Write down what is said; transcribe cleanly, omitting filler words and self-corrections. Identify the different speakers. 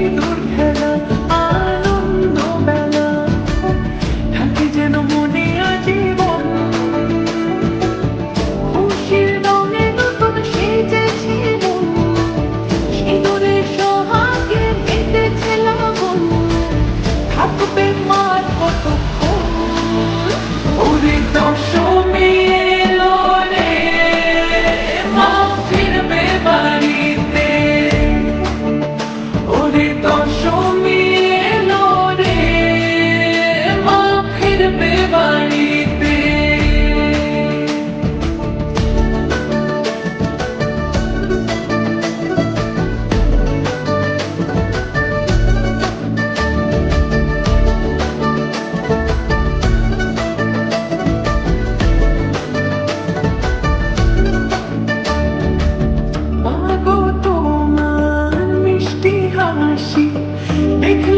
Speaker 1: সিঁদুর খেলা আনন্দ বেলা থাকে যেন মনে আজীবন। খুশির রঙে নতুন সেজেছে মন, সিঁদুরের সোহাগে মেতেছে লবণ। থাকবে মার কতক্ষণ। ওরে দশমী এলো রে, মা ফিরবে বাড়িতে। ওরে দশমী এলো রে, মা ফিরবে বাড়িতে। মাগো তোমার মিষ্টি হাসি দেখলে